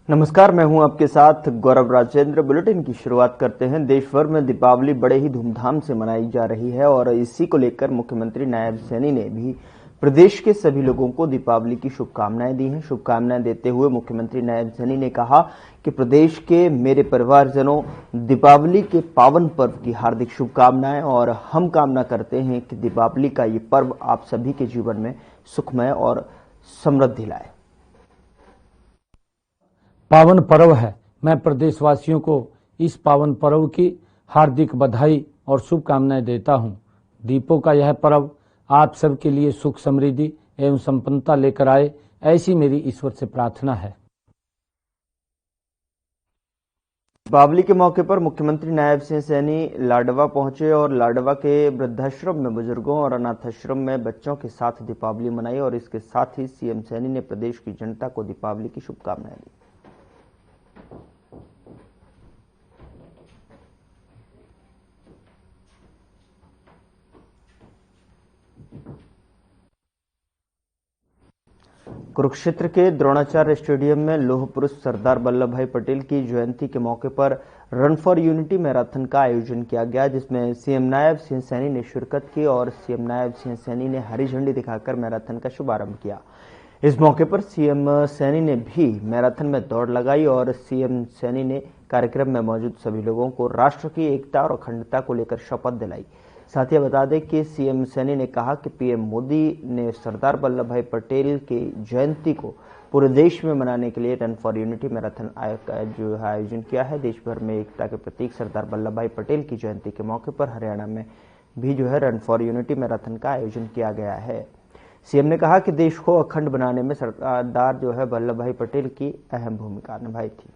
नमस्कार, मैं हूं आपके साथ गौरव राजेंद्र। बुलेटिन की शुरुआत करते हैं। देश भर में दीपावली बड़े ही धूमधाम से मनाई जा रही है और इसी को लेकर मुख्यमंत्री नायब सैनी ने भी प्रदेश के सभी लोगों को दीपावली की शुभकामनाएं दी हैं। शुभकामनाएं देते हुए मुख्यमंत्री नायब सैनी ने कहा कि प्रदेश के मेरे परिवारजनों, दीपावली के पावन पर्व की हार्दिक शुभकामनाएं और हम कामना करते हैं कि दीपावली का ये पर्व आप सभी के जीवन में सुखमय और समृद्धि लाए। पावन पर्व है। मैं प्रदेशवासियों को इस पावन पर्व की हार्दिक बधाई और शुभकामनाएं देता हूं। दीपों का यह पर्व आप सबके लिए सुख, समृद्धि एवं संपन्नता लेकर आए, ऐसी मेरी ईश्वर से प्रार्थना है। दीपावली के मौके पर मुख्यमंत्री नायब सिंह सैनी लाडवा पहुंचे और लाडवा के वृद्धाश्रम में बुजुर्गों और अनाथाश्रम में बच्चों के साथ दीपावली मनाई और इसके साथ ही सीएम सैनी ने प्रदेश की जनता को दीपावली की शुभकामनाएं दी। कुरुक्षेत्र के द्रोणाचार्य स्टेडियम में लौह पुरुष सरदार वल्लभ भाई पटेल की जयंती के मौके पर रन फॉर यूनिटी मैराथन का आयोजन किया गया, जिसमें सीएम नायब सिंह सैनी ने शिरकत की और सीएम नायब सिंह सैनी ने हरी झंडी दिखाकर मैराथन का शुभारंभ किया। इस मौके पर सीएम सैनी ने भी मैराथन में दौड़ लगाई और सीएम सैनी ने कार्यक्रम में मौजूद सभी लोगों को राष्ट्र की एकता और अखंडता को लेकर शपथ दिलाई। साथ ही बता दें कि सीएम सैनी ने कहा कि पीएम मोदी ने सरदार वल्लभ भाई पटेल की जयंती को पूरे देश में मनाने के लिए रन फॉर यूनिटी मैराथन जो है आयोजन किया है। देश भर में एकता के प्रतीक सरदार वल्लभ भाई पटेल की जयंती के मौके पर हरियाणा में भी जो है रन फॉर यूनिटी मैराथन का आयोजन किया गया है। सीएम ने कहा कि देश को अखंड बनाने में सरदार जो है वल्लभ भाई पटेल की अहम भूमिका निभाई थी।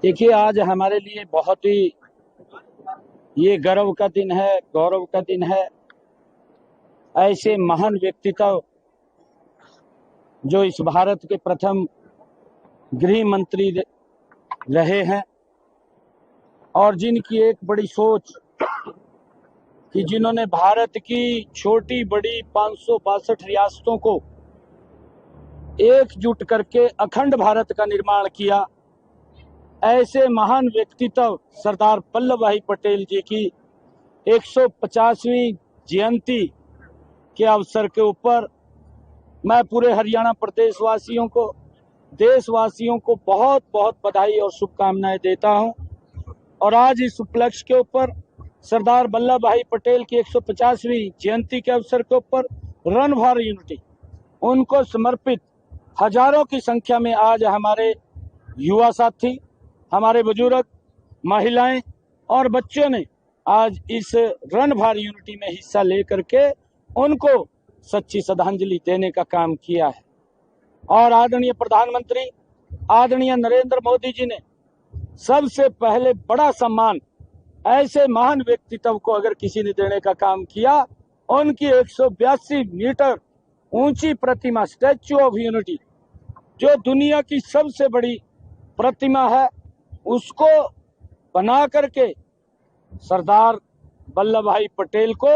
देखिए, आज हमारे लिए बहुत ही ये गर्व का दिन है, गौरव का दिन है। ऐसे महान व्यक्तित्व जो इस भारत के प्रथम गृह मंत्री रहे हैं और जिनकी एक बड़ी सोच कि जिन्होंने भारत की छोटी बड़ी 562 रियासतों को एकजुट करके अखंड भारत का निर्माण किया, ऐसे महान व्यक्तित्व सरदार वल्लभ भाई पटेल जी की 150वीं जयंती के अवसर के ऊपर मैं पूरे हरियाणा प्रदेशवासियों को, देशवासियों को बहुत बहुत बधाई और शुभकामनाएं देता हूं। और आज इस उपलक्ष्य के ऊपर सरदार वल्लभ भाई पटेल की 150वीं जयंती के अवसर के ऊपर रन फॉर यूनिटी उनको समर्पित हजारों की संख्या में आज हमारे युवा साथी, हमारे बुजुर्ग, महिलाएं और बच्चों ने आज इस रन फॉर यूनिटी में हिस्सा लेकर के उनको सच्ची श्रद्धांजलि देने का काम किया है। और आदरणीय प्रधानमंत्री आदरणीय नरेंद्र मोदी जी ने सबसे पहले बड़ा सम्मान ऐसे महान व्यक्तित्व को अगर किसी ने देने का काम किया, उनकी 182 मीटर ऊंची प्रतिमा स्टैच्यू ऑफ यूनिटी जो दुनिया की सबसे बड़ी प्रतिमा है, उसको बना करके सरदार वल्लभ भाई पटेल को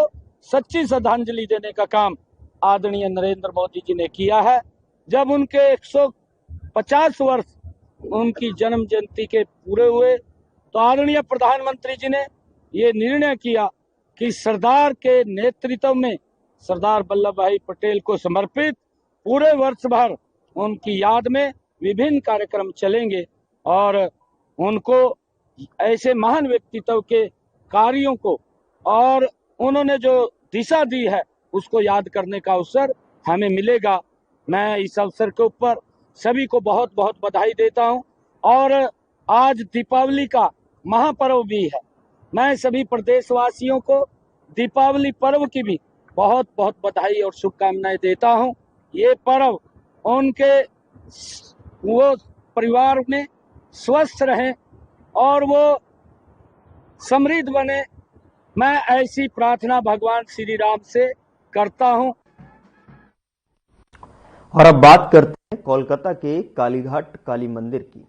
सच्ची श्रद्धांजलि देने का काम आदरणीय नरेंद्र मोदी जी ने किया है। जब उनके 150 वर्ष उनकी जन्म जयंती के पूरे हुए तो आदरणीय प्रधानमंत्री जी ने ये निर्णय किया कि सरदार के नेतृत्व में सरदार वल्लभ भाई पटेल को समर्पित पूरे वर्ष भर उनकी याद में विभिन्न कार्यक्रम चलेंगे और उनको ऐसे महान व्यक्तित्व के कार्यों को और उन्होंने जो दिशा दी है उसको याद करने का अवसर हमें मिलेगा। मैं इस अवसर के ऊपर सभी को बहुत बहुत बधाई देता हूं और आज दीपावली का महापर्व भी है। मैं सभी प्रदेशवासियों को दीपावली पर्व की भी बहुत बहुत बधाई और शुभकामनाएं देता हूं। ये पर्व उनके वो परिवार में स्वस्थ रहें और वो समृद्ध बने, मैं ऐसी प्रार्थना भगवान श्री राम से करता हूं। और अब बात करते हैं कोलकाता के कालीघाट काली मंदिर की।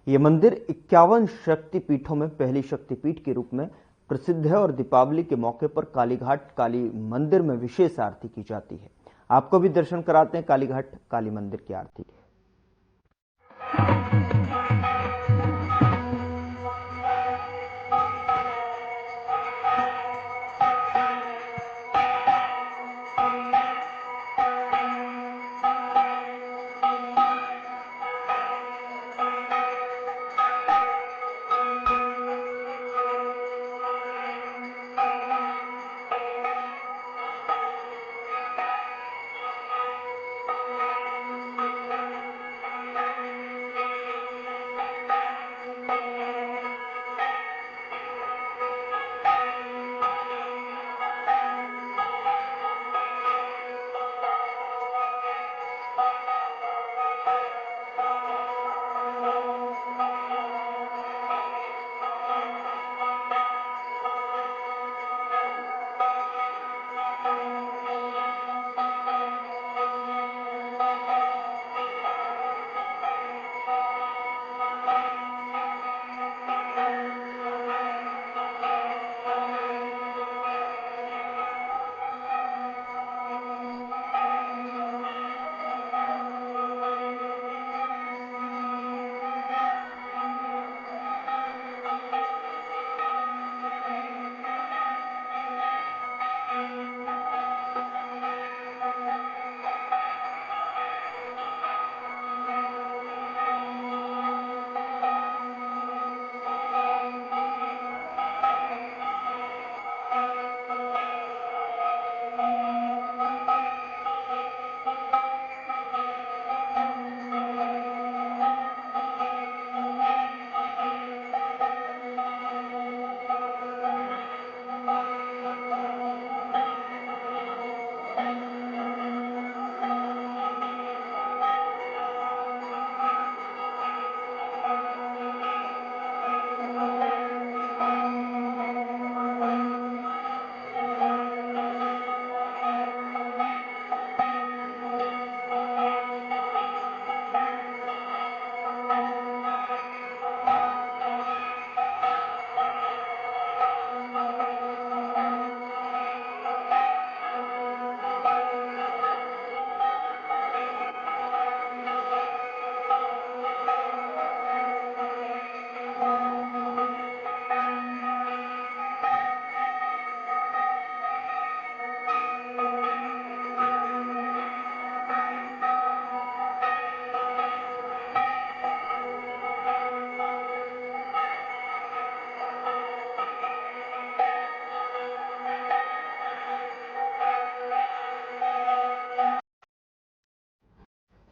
ये मंदिर 51 शक्तिपीठों में पहली शक्तिपीठ के रूप में प्रसिद्ध है और दीपावली के मौके पर कालीघाट काली मंदिर में विशेष आरती की जाती है। आपको भी दर्शन कराते हैं कालीघाट काली मंदिर की आरती के।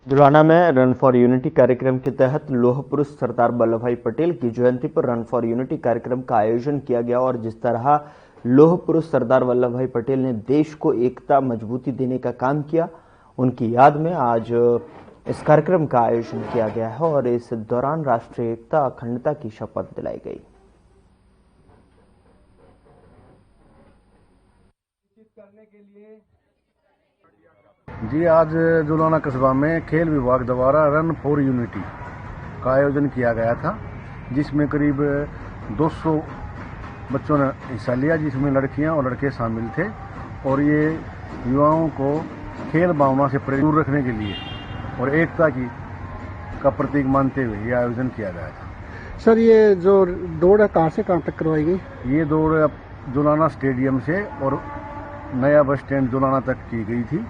जुलाना में रन फॉर यूनिटी कार्यक्रम के तहत लौह पुरुष सरदार वल्लभ भाई पटेल की जयंती पर रन फॉर यूनिटी कार्यक्रम का आयोजन किया गया और जिस तरह लौह पुरुष सरदार वल्लभ भाई पटेल ने देश को एकता मजबूती देने का काम किया, उनकी याद में आज इस कार्यक्रम का आयोजन किया गया है और इस दौरान राष्ट्रीय एकता अखंडता की शपथ दिलाई गई। जी, आज जुलाना कस्बा में खेल विभाग द्वारा रन फॉर यूनिटी का आयोजन किया गया था, जिसमें करीब 200 बच्चों ने हिस्सा लिया, जिसमें लड़कियां और लड़के शामिल थे और ये युवाओं को खेल भावना से प्रेरित रखने के लिए और एकता का प्रतीक मानते हुए ये आयोजन किया गया था। सर, ये जो दौड़ है कहाँ से कहाँ तक करवाई गई? ये दौड़ जुलाना स्टेडियम से और नया बस स्टैंड जुलाना तक की गई थी।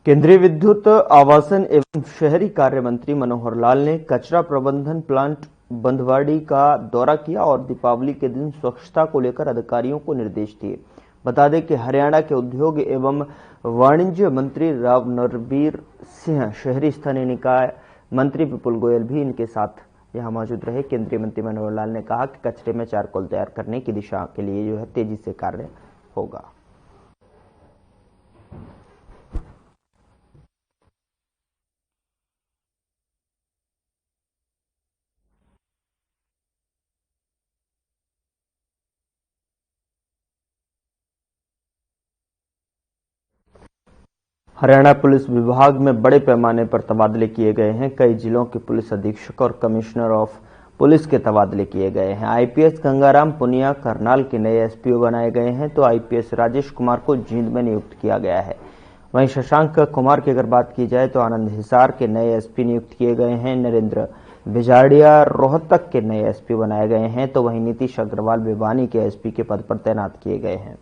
केंद्रीय विद्युत आवासन एवं शहरी कार्य मंत्री मनोहर लाल ने कचरा प्रबंधन प्लांट बंधवाड़ी का दौरा किया और दीपावली के दिन स्वच्छता को लेकर अधिकारियों को निर्देश दिए। बता दें कि हरियाणा के उद्योग एवं वाणिज्य मंत्री राव नरबीर सिंह, शहरी स्थानीय निकाय मंत्री विपुल गोयल भी इनके साथ यहां मौजूद रहे। केंद्रीय मंत्री मनोहर लाल ने कहा कि कचरे में चारकोल तैयार करने की दिशा के लिए तेजी से कार्य होगा। हरियाणा पुलिस विभाग में बड़े पैमाने पर तबादले किए गए हैं। कई जिलों के पुलिस अधीक्षक और कमिश्नर ऑफ पुलिस के तबादले किए गए हैं। आईपीएस गंगाराम पुनिया करनाल के नए एसपीओ बनाए गए हैं, तो आईपीएस राजेश कुमार को जींद में नियुक्त किया गया है। वहीं शशांक कुमार की अगर बात की जाए तो आनंद हिसार के नए एसपी नियुक्त किए गए हैं। नरेंद्र बिजाड़िया रोहतक के नए एसपी बनाए गए हैं, तो वहीं नीतीश अग्रवाल भिवानी के एसपी के पद पर तैनात किए गए हैं।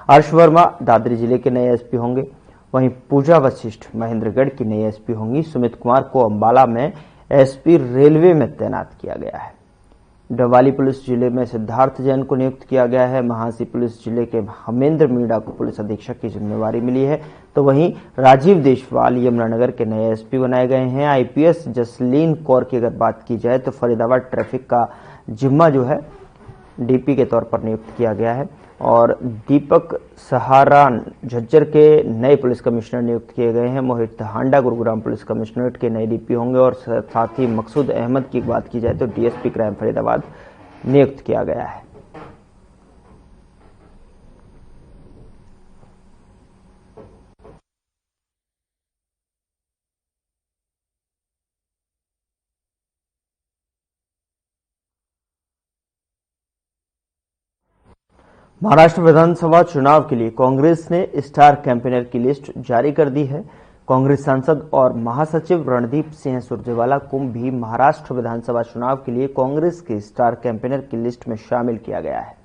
हर्ष वर्मा दादरी जिले के नए एसपी होंगे। वहीं पूजा वशिष्ठ महेंद्रगढ़ की नई एसपी होंगी। सुमित कुमार को अंबाला में एसपी रेलवे में तैनात किया गया है। डवाली पुलिस जिले में सिद्धार्थ जैन को नियुक्त किया गया है। महासी पुलिस जिले के हमेंद्र मीणा को पुलिस अधीक्षक की जिम्मेवारी मिली है, तो वहीं राजीव देशवाल यमुनानगर के नए एसपी बनाए गए हैं। आईपीएस जसलीन कौर की अगर बात की जाए तो फरीदाबाद ट्रैफिक का जिम्मा जो है डीपी के तौर पर नियुक्त किया गया है। और दीपक सहारान झज्जर के नए पुलिस कमिश्नर नियुक्त किए गए हैं। मोहित हांडा गुरुग्राम पुलिस कमिश्नरेट के नए डीपी होंगे। और साथ ही मकसूद अहमद की बात की जाए तो डीएसपी क्राइम फरीदाबाद नियुक्त किया गया है। महाराष्ट्र विधानसभा चुनाव के लिए कांग्रेस ने स्टार कैंपेनर की लिस्ट जारी कर दी है। कांग्रेस सांसद और महासचिव रणदीप सिंह सुरजेवाला को भी महाराष्ट्र विधानसभा चुनाव के लिए कांग्रेस के स्टार कैंपेनर की लिस्ट में शामिल किया गया है।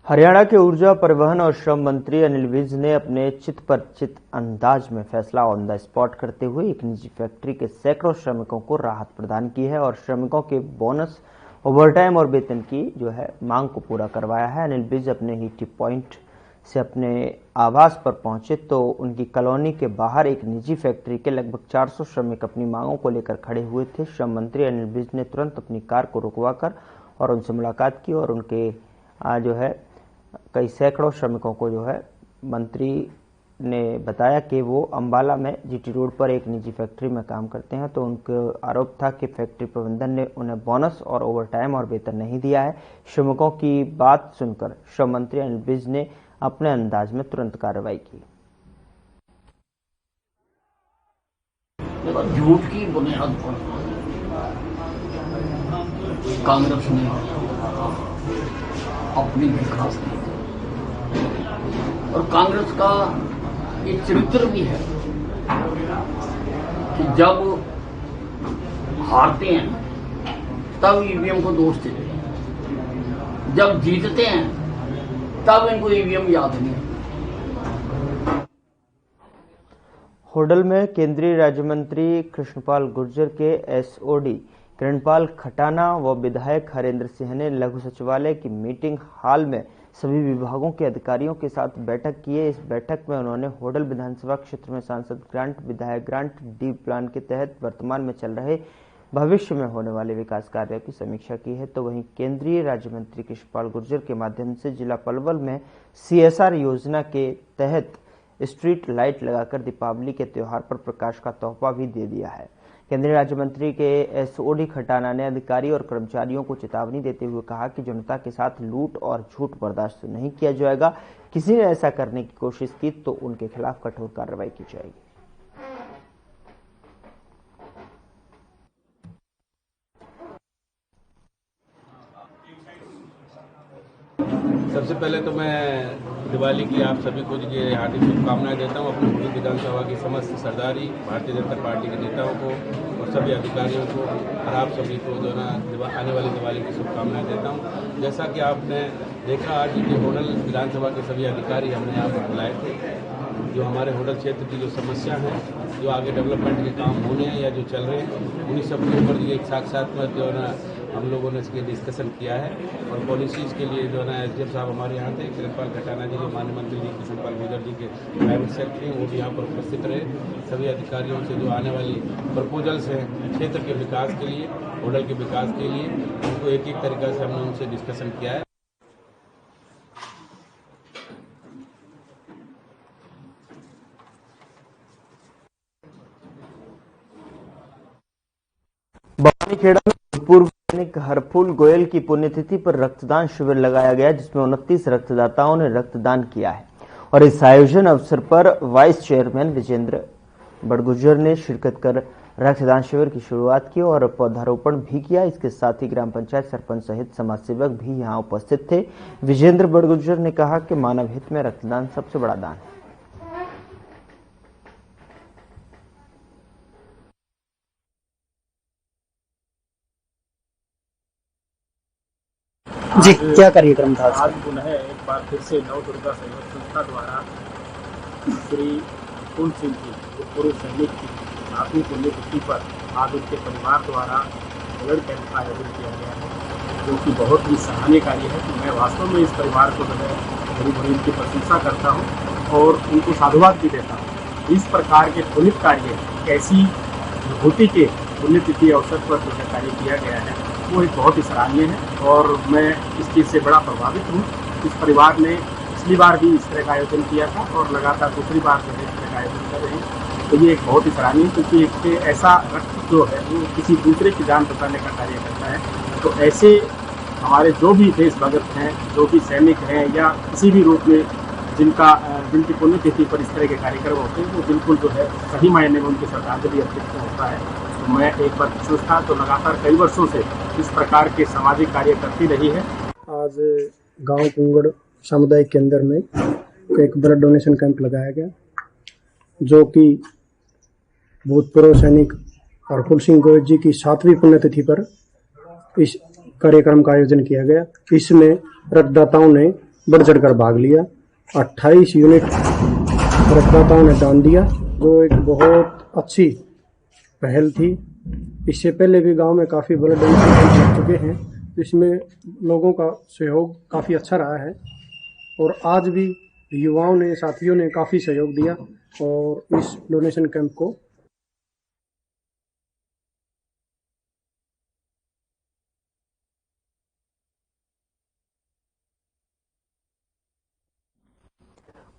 हरियाणा के ऊर्जा, परिवहन और श्रम मंत्री अनिल विज ने अपने चित पर चित अंदाज में फैसला ऑन द स्पॉट करते हुए एक निजी फैक्ट्री के सैकड़ों श्रमिकों को राहत प्रदान की है और श्रमिकों के बोनस, ओवरटाइम और वेतन की जो है मांग को पूरा करवाया है। अनिल विज अपने ही टी पॉइंट से अपने आवास पर पहुंचे तो उनकी कॉलोनी के बाहर एक निजी फैक्ट्री के लगभग 400 श्रमिक अपनी मांगों को लेकर खड़े हुए थे। श्रम मंत्री अनिल विज ने तुरंत अपनी कार को रुकवाकर और उनसे मुलाकात की और उनके जो है कई सैकड़ों श्रमिकों को जो है मंत्री ने बताया कि वो अंबाला में जीटी रोड पर एक निजी फैक्ट्री में काम करते हैं, तो उनका आरोप था कि फैक्ट्री प्रबंधन ने उन्हें बोनस और ओवरटाइम और वेतन नहीं दिया है। श्रमिकों की बात सुनकर श्रम मंत्री अनिल विज ने अपने अंदाज में तुरंत कार्रवाई की। झूठ की बुनियाद पर कांग्रेस ने अपनी विकास की और कांग्रेस का ये चरित्र भी है कि जब हारते हैं तब ईवीएम को दोष देते हैं, जब जीतते हैं तब इनको ईवीएम याद नहीं है। होडल में केंद्रीय राज्य मंत्री कृष्णपाल गुर्जर के एसओडी किरणपाल खटाना व विधायक हरेंद्र सिंह ने लघु सचिवालय की मीटिंग हॉल में सभी विभागों के अधिकारियों के साथ बैठक की है। इस बैठक में उन्होंने होडल विधानसभा क्षेत्र में सांसद ग्रांट, विधायक ग्रांट, डी प्लान के तहत वर्तमान में चल रहे, भविष्य में होने वाले विकास कार्यों की समीक्षा की है। तो वहीं केंद्रीय राज्य मंत्री कृष्णपाल गुर्जर के माध्यम से जिला पलवल में सीएसआर योजना के तहत स्ट्रीट लाइट लगाकर दीपावली के त्योहार पर प्रकाश का तोहफा भी दे दिया है। केंद्रीय राज्य मंत्री के एसओडी खटाना ने अधिकारी और कर्मचारियों को चेतावनी देते हुए कहा कि जनता के साथ लूट और झूठ बर्दाश्त नहीं किया जाएगा। किसी ने ऐसा करने की कोशिश की तो उनके खिलाफ कठोर कार्रवाई की जाएगी। सबसे पहले तो मैं दिवाली की आप सभी को ये हार्दिक शुभकामनाएं देता हूं। अपनी पूरी विधानसभा की समस्त सरदारी भारतीय जनता पार्टी के नेताओं को और सभी अधिकारियों को और आप सभी को जो ना आने वाली दिवाली की शुभकामनाएं देता हूं। जैसा कि आपने देखा, आज ये होडल विधानसभा के सभी अधिकारी हमने यहाँ पर बुलाए थे। जो हमारे होडल क्षेत्र की जो समस्या है, जो आगे डेवलपमेंट के काम होने हैं या जो चल रहे हैं, उन्हीं सब के ऊपर ये एक साक्षात्मक जो है ना हम लोगों ने इसके डिस्कशन किया है। और पॉलिसीज़ के लिए जो है ना एसडीएम साहब हमारे यहाँ थे, किरणपाल खटाना जी जो माननीय मंत्री जी कृष्णपाल गुर्जर जी के प्राइवेट सेक्रेटरी हैं, वो भी यहाँ पर उपस्थित रहे। सभी अधिकारियों से जो आने वाली प्रपोजल्स हैं क्षेत्र के विकास के लिए, होडल के विकास के लिए, उनको एक एक तरीका से हमने उनसे डिस्कशन किया है। खेड़ा में पूर्व सैनिक हरफूल गोयल की पुण्यतिथि पर रक्तदान शिविर लगाया गया, जिसमें 29 रक्तदाताओं ने रक्तदान किया है। और इस आयोजन अवसर पर वाइस चेयरमैन विजेंद्र बड़गुजर ने शिरकत कर रक्तदान शिविर की शुरुआत की और पौधारोपण भी किया। इसके साथ ही ग्राम पंचायत सरपंच सहित समाजसेवक भी यहां उपस्थित थे। विजेंद्र बड़गुजर ने कहा कि मानव हित में रक्तदान सबसे बड़ा दान है। जी, क्या कार्यक्रम था आज पुनः एक बार फिर से नव दुर्गा सहयोग संस्था द्वारा श्री कुंज सिंह की पूर्व सैनिक की 8वीं पुण्यतिथि पर आज उनके परिवार द्वारा ब्लड कैंप का आयोजन किया गया है, जो कि बहुत ही सराहनीय कार्य है। कि मैं वास्तव में इस परिवार को जो है बड़ी बड़ी उनकी प्रशंसा करता हूँ और उनको साधुवाद भी देता हूँ। इस प्रकार के पुनित कार्य कैसी विभूति के पुण्यतिथि अवसर पर जो है कार्य किया गया है, वो एक बहुत ही सराहनीय है और मैं इस चीज़ से बड़ा प्रभावित हूँ। इस परिवार ने पिछली बार भी इस तरह का आयोजन किया था और लगातार दूसरी बार जो है इस तरह का आयोजन कर रहे हैं, तो ये एक बहुत ही सराहनीय, क्योंकि एक ऐसा रक्त जो है वो किसी दूसरे की जान बचाने का कार्य करता है। तो ऐसे हमारे जो भी देश भगत हैं, जो भी सैनिक हैं या किसी भी रूप में जिनकी पुण्यतिथि पर इस तरह के कार्यक्रम होते हैं, वो बिल्कुल जो है सही मायने में उनकी श्रद्धांजलि अर्पित होता है। तो मैं एक बार संस्था तो लगातार कई वर्षों से इस प्रकार के सामाजिक कार्य करती रही है। आज गांव कुंगड़ सामुदायिक केंद्र में एक ब्लड डोनेशन कैंप लगाया गया, जो कि भूतपूर्व सैनिक हरफूल सिंह गोयल जी की 7वीं पुण्यतिथि पर इस कार्यक्रम का आयोजन किया गया। इसमें रक्तदाताओं ने बढ़ चढ़कर भाग लिया। 28 यूनिट रक्तदाताओं ने दान दिया, जो एक बहुत अच्छी पहल थी। इससे पहले भी गांव में काफ़ी ब्लड डोनेशन कैंप लग चुके हैं, इसमें लोगों का सहयोग काफ़ी अच्छा रहा है और आज भी युवाओं ने, साथियों ने काफ़ी सहयोग दिया और इस डोनेशन कैंप को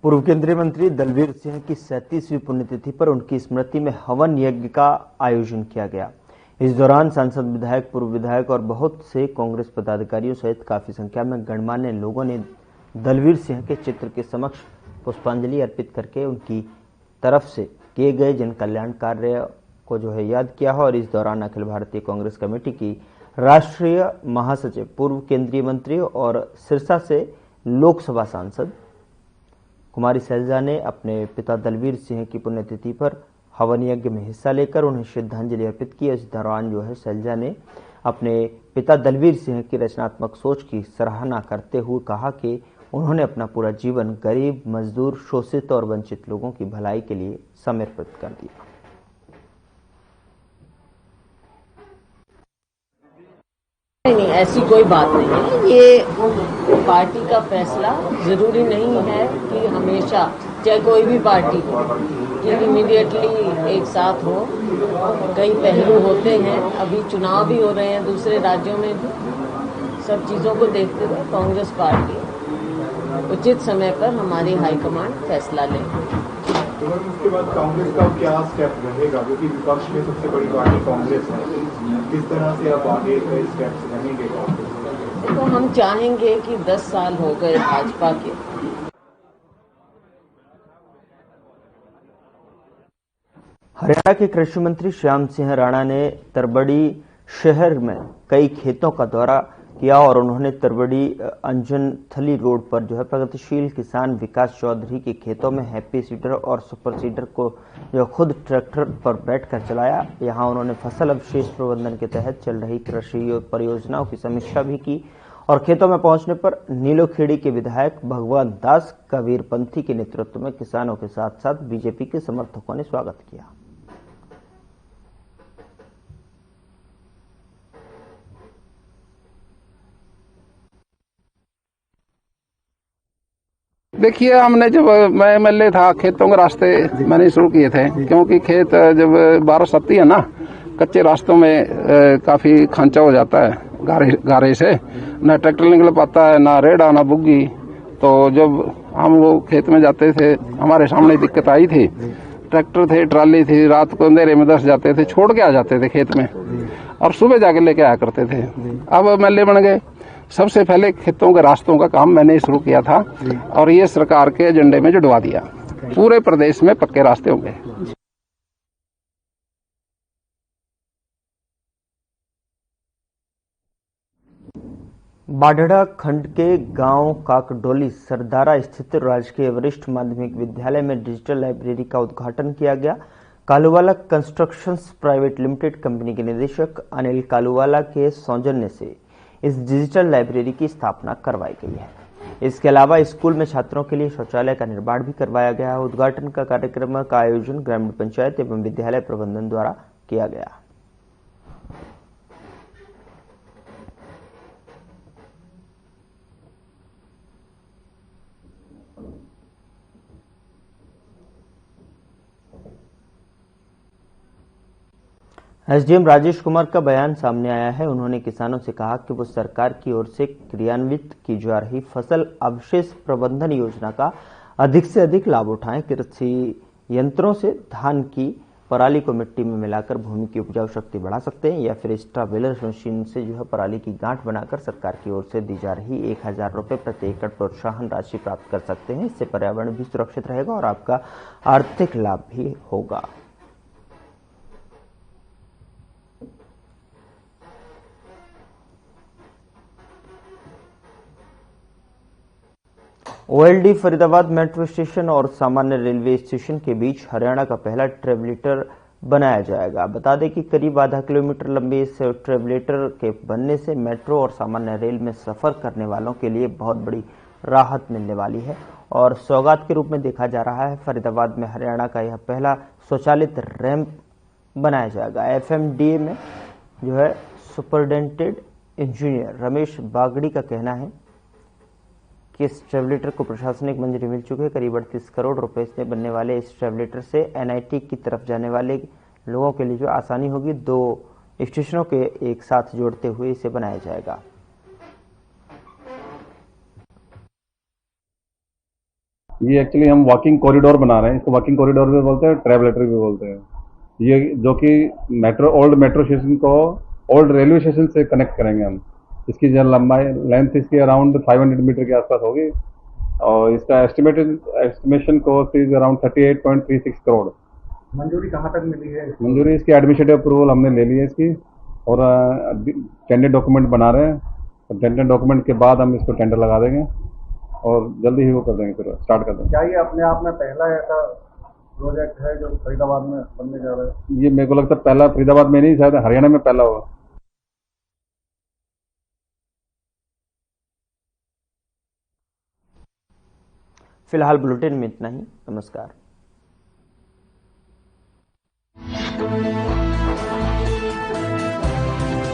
पूर्व केंद्रीय मंत्री दलवीर सिंह की 37वीं पुण्यतिथि पर उनकी स्मृति में हवन यज्ञ का आयोजन किया गया। इस दौरान सांसद, विधायक, पूर्व विधायक और बहुत से कांग्रेस पदाधिकारियों सहित काफी संख्या में गणमान्य लोगों ने दलवीर सिंह के चित्र के समक्ष पुष्पांजलि अर्पित करके उनकी तरफ से किए गए जन कल्याण कार्य को जो है याद किया है। और इस दौरान अखिल भारतीय कांग्रेस कमेटी की राष्ट्रीय महासचिव, पूर्व केंद्रीय मंत्री और सिरसा से लोकसभा सांसद कुमारी सैलजा ने अपने पिता दलवीर सिंह की पुण्यतिथि पर हवन यज्ञ में हिस्सा लेकर उन्हें श्रद्धांजलि अर्पित की। इस दौरान जो है सैलजा ने अपने पिता दलवीर सिंह की रचनात्मक सोच की सराहना करते हुए कहा कि उन्होंने अपना पूरा जीवन गरीब, मजदूर, शोषित और वंचित लोगों की भलाई के लिए समर्पित कर दिया। नहीं, ऐसी कोई बात नहीं है। ये पार्टी का फैसला जरूरी नहीं है कि हमेशा, चाहे कोई भी पार्टी हो, कि इमीडिएटली एक साथ हो। कई पहलू होते हैं, अभी चुनाव भी हो रहे हैं दूसरे राज्यों में भी। सब चीज़ों को देखते हुए कांग्रेस पार्टी उचित समय पर हमारी हाईकमांड फैसला लेगी। उसके बाद कांग्रेस का क्या स्टेप रहेगा, क्योंकि विपक्ष में सबसे बड़ी पार्टी कांग्रेस है, किस तरह से आप आगे के स्टेप्स रहेंगे? तो हम चाहेंगे कि 10 साल हो गए भाजपा के। हरियाणा के कृषि मंत्री श्याम सिंह राणा ने तरबड़ी शहर में कई खेतों का दौरा किया और उन्होंने तरबड़ी अंजनथली रोड पर जो है प्रगतिशील किसान विकास चौधरी के खेतों में हैप्पी सीडर और सुपर सीडर को जो खुद ट्रैक्टर पर बैठकर चलाया। यहां उन्होंने फसल अवशेष प्रबंधन के तहत चल रही कृषि परियोजनाओं की समीक्षा भी की और खेतों में पहुंचने पर नीलोखेड़ी के विधायक भगवान दास कबीरपंथी के नेतृत्व में किसानों के साथ साथ बीजेपी के समर्थकों ने स्वागत किया। देखिए, हमने जब मैं एमएलए था, खेतों के रास्ते मैंने शुरू किए थे, क्योंकि खेत जब बारिश आती है ना, कच्चे रास्तों में काफी खांचा हो जाता है गारे से, ना ट्रैक्टर निकल पाता है, ना रेड़ा, ना बुग्गी। तो जब हम वो खेत में जाते थे, हमारे सामने दिक्कत आई थी। ट्रैक्टर थे, ट्राली थी, रात को अंधेरे में 10 जाते थे, छोड़ के आ जाते थे खेत में। और सुबह जाके लेके आया करते थे। अब एमएलए बन गए, सबसे पहले खेतों के रास्तों का काम मैंने शुरू किया था और ये सरकार के एजेंडे में जुड़वा दिया। पूरे प्रदेश में पक्के रास्ते होंगे। बाढ़ड़ा खंड के गांव काकडोली सरदारा स्थित राजकीय वरिष्ठ माध्यमिक विद्यालय में डिजिटल लाइब्रेरी का उद्घाटन किया गया। Kaluwala constructions private limited company के निदेशक अनिल कालूवाला के सौजन्य से इस डिजिटल लाइब्रेरी की स्थापना करवाई गई है। इसके अलावा स्कूल में छात्रों के लिए शौचालय का निर्माण भी करवाया गया है। उद्घाटन का कार्यक्रम का आयोजन ग्रामीण पंचायत एवं विद्यालय प्रबंधन द्वारा किया गया। एसडीएम राजेश कुमार का बयान सामने आया है। उन्होंने किसानों से कहा कि वो सरकार की ओर से क्रियान्वित की जा रही फसल अवशेष प्रबंधन योजना का अधिक से अधिक लाभ उठाएं। कृषि यंत्रों से धान की पराली को मिट्टी में मिलाकर भूमि की उपजाऊ शक्ति बढ़ा सकते हैं या फिर स्ट्राबेलर मशीन से पराली की गांठ बनाकर सरकार की ओर से दी जा रही 1000 रुपये प्रति एकड़ प्रोत्साहन राशि प्राप्त कर सकते हैं। इससे पर्यावरण भी सुरक्षित रहेगा और आपका आर्थिक लाभ भी होगा। ओएलडी फरीदाबाद मेट्रो स्टेशन और सामान्य रेलवे स्टेशन के बीच हरियाणा का पहला ट्रेवलेटर बनाया जाएगा। बता दें कि करीब आधा किलोमीटर लंबे इस ट्रेवलेटर के बनने से मेट्रो और सामान्य रेल में सफर करने वालों के लिए बहुत बड़ी राहत मिलने वाली है और सौगात के रूप में देखा जा रहा है। फरीदाबाद में हरियाणा का यह पहला स्वचालित रैंप बनाया जाएगा। एफएमडीए में सुपरिटेंडेंट इंजीनियर रमेश बागड़ी का कहना है कि इस ट्रेवलेटर को प्रशासनिक मंजूरी मिल चुकी है। करीब 38 करोड़ रुपए से बनने वाले इस ट्रेवलेटर से एनआईटी की तरफ जाने वाले लोगों के लिए आसानी होगी। 2 स्टेशनों के एक साथ जोड़ते हुए इसे बनाया जाएगा। ये एक्चुअली हम वॉकिंग कॉरिडोर बना रहे हैं। इसको वॉकिंग कॉरिडोर भी बोलते हैं, ट्रेवलेटर भी बोलते हैं। ये जो कि ओल्ड मेट्रो स्टेशन को ओल्ड रेलवे स्टेशन से कनेक्ट करेंगे हम। इसकी जो लंबाई लेंथ इसकी अराउंड 500 मीटर के आसपास होगी और इसका estimation cost is around 38.36 crore. मंजूरी कहाँ तक मिली है? मंजूरी इसकी एडमिनिस्ट्रेटिव अप्रूवल हमने ले ली है इसकी और टेंडर डॉक्यूमेंट बना रहे हैं। तो टेंडर डॉक्यूमेंट के बाद हम इसको टेंडर लगा देंगे और जल्दी ही वो कर देंगे, फिर स्टार्ट कर देंगे। क्या ये अपने आप में पहला ऐसा प्रोजेक्ट है जो फरीदाबाद में बनने जा रहा है? ये मेरे को लगता है पहला फरीदाबाद में नहीं, शायद हरियाणा में पहला होगा। फिलहाल बुलेटिन में इतना ही। नमस्कार।